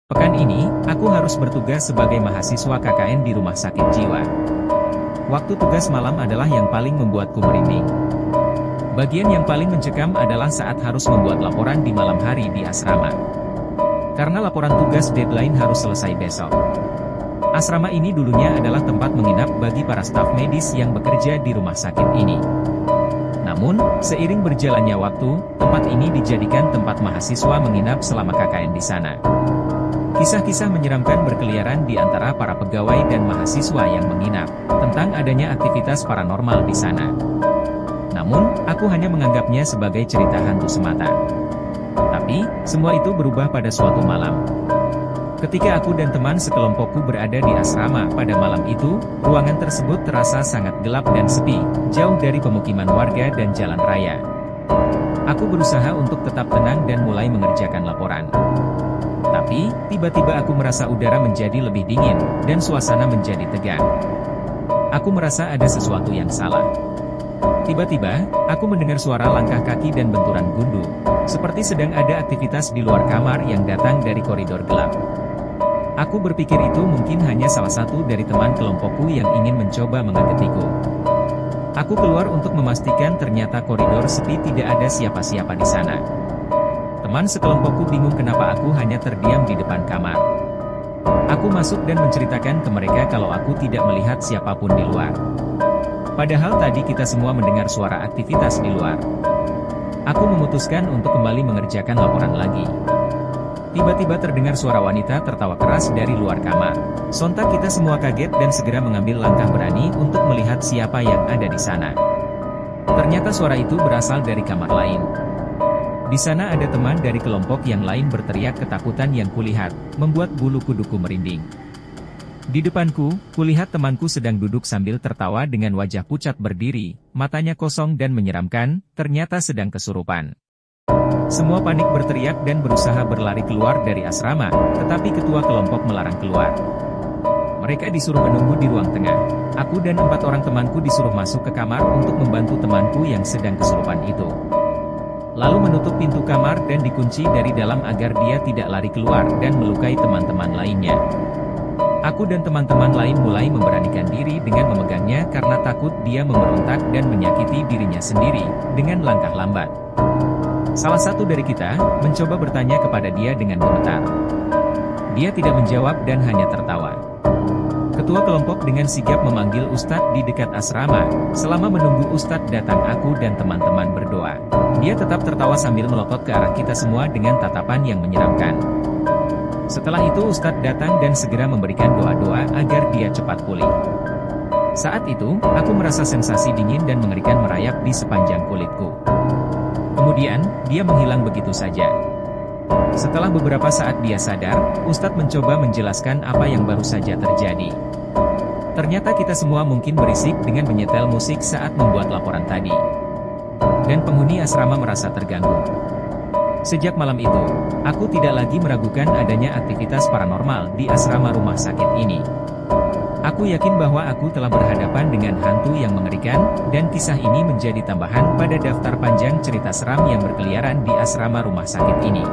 Pekan ini, aku harus bertugas sebagai mahasiswa KKN di rumah sakit jiwa. Waktu tugas malam adalah yang paling membuatku merinding. Bagian yang paling mencekam adalah saat harus membuat laporan di malam hari di asrama. Karena laporan tugas deadline harus selesai besok. Asrama ini dulunya adalah tempat menginap bagi para staf medis yang bekerja di rumah sakit ini. Namun, seiring berjalannya waktu, tempat ini dijadikan tempat mahasiswa menginap selama KKN di sana. Kisah-kisah menyeramkan berkeliaran di antara para pegawai dan mahasiswa yang menginap, tentang adanya aktivitas paranormal di sana. Namun, aku hanya menganggapnya sebagai cerita hantu semata. Tapi, semua itu berubah pada suatu malam. Ketika aku dan teman sekelompokku berada di asrama pada malam itu, ruangan tersebut terasa sangat gelap dan sepi, jauh dari pemukiman warga dan jalan raya. Aku berusaha untuk tetap tenang dan mulai mengerjakan laporan. Tapi, tiba-tiba aku merasa udara menjadi lebih dingin, dan suasana menjadi tegang. Aku merasa ada sesuatu yang salah. Tiba-tiba, aku mendengar suara langkah kaki dan benturan gundu, seperti sedang ada aktivitas di luar kamar yang datang dari koridor gelap. Aku berpikir itu mungkin hanya salah satu dari teman kelompokku yang ingin mencoba mengagetiku. Aku keluar untuk memastikan ternyata koridor sepi, tidak ada siapa-siapa di sana. Teman sekelompokku bingung kenapa aku hanya terdiam di depan kamar. Aku masuk dan menceritakan ke mereka kalau aku tidak melihat siapapun di luar. Padahal tadi kita semua mendengar suara aktivitas di luar. Aku memutuskan untuk kembali mengerjakan laporan lagi. Tiba-tiba terdengar suara wanita tertawa keras dari luar kamar. Sontak kita semua kaget dan segera mengambil langkah berani untuk melihat siapa yang ada di sana. Ternyata suara itu berasal dari kamar lain. Di sana ada teman dari kelompok yang lain berteriak ketakutan yang kulihat, membuat bulu kuduku merinding. Di depanku, kulihat temanku sedang duduk sambil tertawa dengan wajah pucat berdiri, matanya kosong dan menyeramkan, ternyata sedang kesurupan. Semua panik berteriak dan berusaha berlari keluar dari asrama, tetapi ketua kelompok melarang keluar. Mereka disuruh menunggu di ruang tengah. Aku dan 4 orang temanku disuruh masuk ke kamar untuk membantu temanku yang sedang kesurupan itu. Lalu menutup pintu kamar dan dikunci dari dalam agar dia tidak lari keluar dan melukai teman-teman lainnya. Aku dan teman-teman lain mulai memberanikan diri dengan memegangnya karena takut dia memberontak dan menyakiti dirinya sendiri dengan langkah lambat. Salah satu dari kita mencoba bertanya kepada dia dengan gemetar. Dia tidak menjawab dan hanya tertawa. Ketua kelompok dengan sigap memanggil Ustadz di dekat asrama. Selama menunggu Ustadz datang, aku dan teman-teman berdoa. Dia tetap tertawa sambil melotot ke arah kita semua dengan tatapan yang menyeramkan. Setelah itu Ustadz datang dan segera memberikan doa-doa agar dia cepat pulih. Saat itu, aku merasa sensasi dingin dan mengerikan merayap di sepanjang kulitku. Kemudian, dia menghilang begitu saja. Setelah beberapa saat dia sadar, Ustadz mencoba menjelaskan apa yang baru saja terjadi. Ternyata kita semua mungkin berisik dengan menyetel musik saat membuat laporan tadi. Dan penghuni asrama merasa terganggu. Sejak malam itu, aku tidak lagi meragukan adanya aktivitas paranormal di asrama rumah sakit ini. Aku yakin bahwa aku telah berhadapan dengan hantu yang mengerikan, dan kisah ini menjadi tambahan pada daftar panjang cerita seram yang berkeliaran di asrama rumah sakit ini.